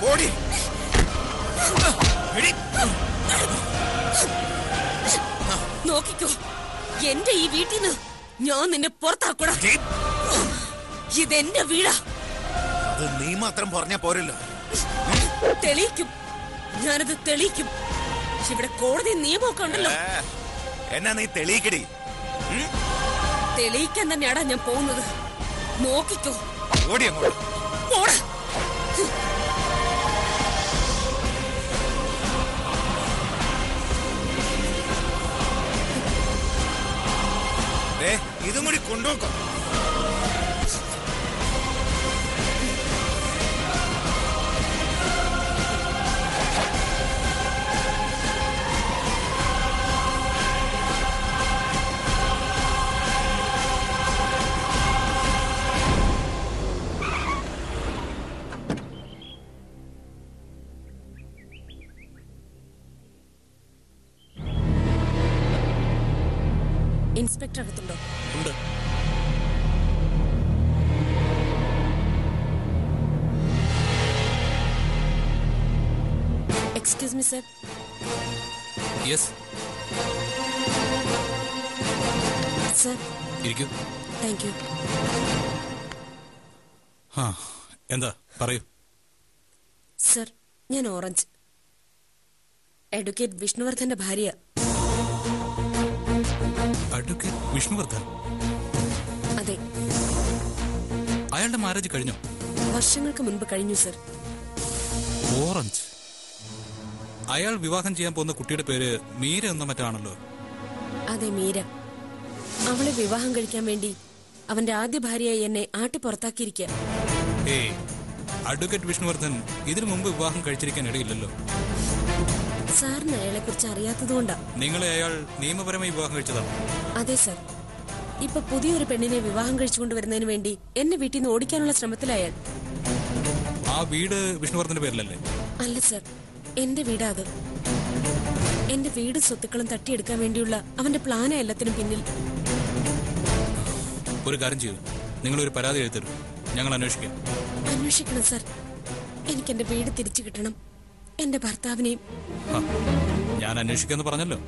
പോടി. നോക്കിക്കോ, എന്റെ ഈ വീട്ടിൽ നിന്ന് ഞാൻ നിന്നെ പുറത്താക്കൂടാ. ഇതെന്റെ വീടാ. അത് നീ മാത്രം പറഞ്ഞാ പോരല്ലോ. തെളിയിക്കും, ഞാനത് തെളിയിക്കും. ഇവിടെ കോടതി നിയമമൊക്കെ ഉണ്ടല്ലോ. എന്നാ നീ തെളിയിക്കടി. തെളിയിക്കാൻ തന്നെയാടാ ഞാൻ പോകുന്നത്. നോക്കിക്കോ. ഓടി അങ്ങോട്ട്. ഇതും കൂടി കൊണ്ടുപോക്കോ. ഇൻസ്പെക്ടർ അകത്തുണ്ടോ? ഉണ്ട്. Excuse me sir. Yes sir. ഇരിക്കൂ. Thank you. എന്താ പറയൂ. സർ, ഞാൻ ഓറഞ്ച്, അഡ്വക്കേറ്റ് വിഷ്ണുവർദ്ധന്റെ ഭാര്യ. അഡ്വക്കേറ്റ് വിഷ്ണുവർദ്ധൻ? അതെ. അയാളുടെ മാരേജ് കഴിഞ്ഞോ? വർഷങ്ങൾക്ക് മുൻപ് കഴിഞ്ഞു സർ. ഓറഞ്ച്? അയാൾ വിവാഹം ചെയ്യാൻ പോകുന്ന കുട്ടിയുടെ പേര് മീര എന്ന മറ്റാണല്ലോ. അതെ, മീര. അവളെ വിവാഹം കഴിക്കാൻ വേണ്ടി അവന്റെ ആദ്യ ഭാര്യയായി എന്നെ ആട്ടി പുറത്താക്കിയിരിക്കുക. ഏയ്, അഡ്വക്കേറ്റ് വിഷ്ണുവർദ്ധൻ ഇതിനു മുമ്പ് വിവാഹം കഴിച്ചിരിക്കാൻ ഇടയില്ലല്ലോ. സാറിന് അയാളെ കുറിച്ച് അറിയാത്തതുകൊണ്ടാ. നിങ്ങളെ അയാൾ നിയമപരമായി വിവാഹം കഴിച്ചതാണ്? അതെ സർ. ഇപ്പൊ പുതിയൊരു പെണ്ണിനെ വിവാഹം കഴിച്ചുകൊണ്ടുവരുന്നതിന് വേണ്ടി എന്നെ വീട്ടിൽ നിന്ന് ഓടിക്കാനുള്ള ശ്രമത്തിലായാൽ. ആ വീട് വിഷ്ണുവർദ്ധന്റെ പേരിലല്ലേ? അല്ല സർ, എന്റെ വീടാ അത്. എന്റെ വീടും സ്വത്തുക്കളും തട്ടിയെടുക്കാൻ വേണ്ടിയുള്ള അവന്റെ പ്ലാനാ എല്ലാത്തിനും പിന്നിൽ. ഒരു കാര്യം ചെയ്തു, നിങ്ങളൊരു പരാതി എഴുതരുത്, ഞങ്ങൾ അന്വേഷിക്കാം. അന്വേഷിക്കണം സർ. എനിക്ക് എന്റെ വീട് തിരിച്ചു കിട്ടണം, എന്റെ ഭർത്താവിനെയും. ഞാൻ അന്വേഷിക്കാന്ന് പറഞ്ഞല്ലോ.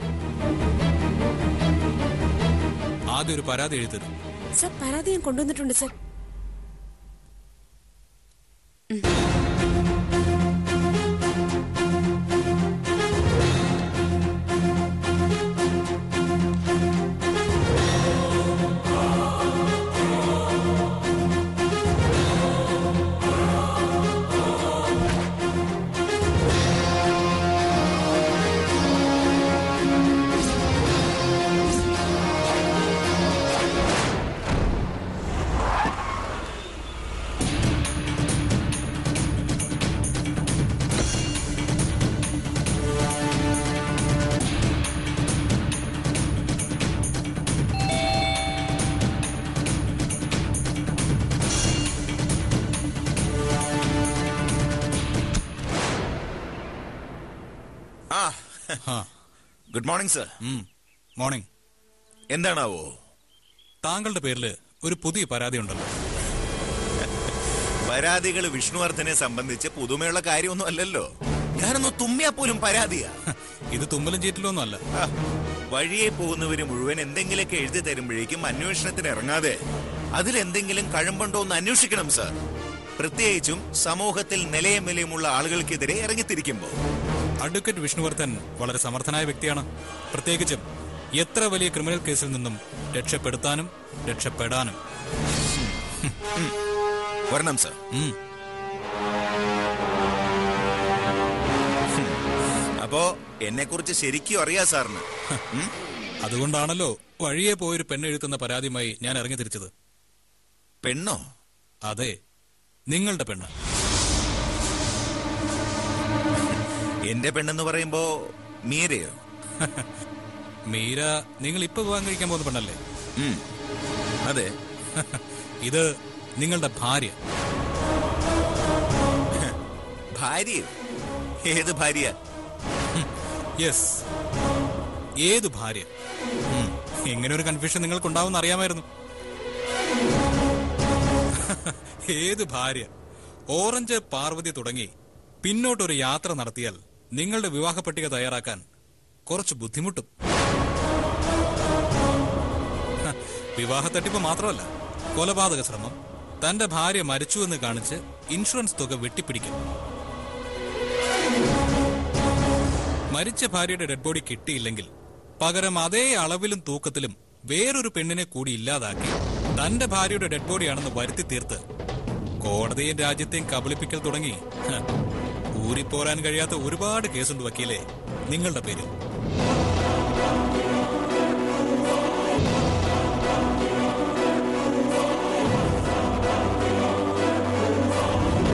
ആദ്യം ഒരു പരാതി എഴുതരുത്. സർ, പരാതി ഞാൻ കൊണ്ടുവന്നിട്ടുണ്ട് sir. Good morning sir. Morning. എന്താണാവോ? താങ്കളുടെ പേരില് ഒരു പുതിയ പരാതി ഉണ്ടല്ലോ. പരാതികൾ വിഷ്ണുവർദ്ധനെ സംബന്ധിച്ച് പുതുമയുള്ള കാര്യമൊന്നും അല്ലല്ലോ. ഞാനൊന്ന് തുമ്മിയാ പോലും പരാതിയാ. ഇത് തുമ്മലും ചീറ്റലൊന്നും അല്ല. വഴിയെ പോകുന്നവര് മുഴുവൻ എന്തെങ്കിലുമൊക്കെ എഴുതി തരുമ്പോഴേക്കും അന്വേഷണത്തിന് ഇറങ്ങാതെ അതിലെന്തെങ്കിലും കഴമ്പുണ്ടോ എന്ന് അന്വേഷിക്കണം സർ. പ്രത്യേകിച്ചും സമൂഹത്തിൽ നിലയും വിലയുമുള്ള ആളുകൾക്കെതിരെ ഇറങ്ങിത്തിരിക്കുമ്പോ. അഡ്വക്കേറ്റ് വിഷ്ണുവർദ്ധൻ വളരെ സമർത്ഥനായ വ്യക്തിയാണ്. പ്രത്യേകിച്ചും എത്ര വലിയ ക്രിമിനൽ കേസിൽ നിന്നും രക്ഷപ്പെടുത്താനും രക്ഷപ്പെടാനും. വരണം സർ. അപ്പോ എന്നെ കുറിച്ച് ശരിക്കും അറിയാ സാറിന്. അതുകൊണ്ടാണല്ലോ വഴിയെ പോയൊരു പെണ്ണെഴുത്തുന്ന പരാതിയുമായി ഞാൻ ഇറങ്ങി തിരിച്ചത്. പെണ്ണോ? അതെ, നിങ്ങളുടെ പെണ്ണ്. എന്റെ പെണ്ണെന്ന് പറയുമ്പോ മീരയോ? മീര നിങ്ങൾ ഇപ്പൊ വിവാഹം കഴിക്കാൻ പോകുന്ന പെണ്ണല്ലേ? അതെ. ഇത് നിങ്ങളുടെ ഭാര്യ. ഭാര്യ? ഏത് ഭാര്യ? യെസ്, ഏത് ഭാര്യ? ഇങ്ങനെ ഒരു കൺഫ്യൂഷൻ നിങ്ങൾക്കുണ്ടാവുമെന്ന് അറിയാമായിരുന്നു. ഏത് ഭാര്യ? ഓറഞ്ച് പാർവതി തുടങ്ങി പിന്നോട്ടൊരു യാത്ര നടത്തിയാൽ നിങ്ങളുടെ വിവാഹ പട്ടിക തയ്യാറാക്കാൻ കുറച്ച് ബുദ്ധിമുട്ടും. വിവാഹ തട്ടിപ്പ് മാത്രമല്ല, കൊലപാതക ശ്രമം, തന്റെ ഭാര്യ മരിച്ചുവെന്ന് കാണിച്ച് ഇൻഷുറൻസ് തുക വെട്ടിപ്പിടിക്കും. മരിച്ച ഭാര്യയുടെ ഡെഡ് ബോഡി കിട്ടിയില്ലെങ്കിൽ പകരം അതേ അളവിലും തൂക്കത്തിലും വേറൊരു പെണ്ണിനെ കൂടി ഇല്ലാതാക്കി തന്റെ ഭാര്യയുടെ ഡെഡ് ബോഡിയാണെന്ന് വരുത്തി തീർത്ത് കോടതിയും രാജ്യത്തെയും കബളിപ്പിക്കൽ തുടങ്ങി ഊരിപ്പോരാൻ കഴിയാത്ത ഒരുപാട് കേസുണ്ട് വക്കീലെ നിങ്ങളുടെ പേരിൽ.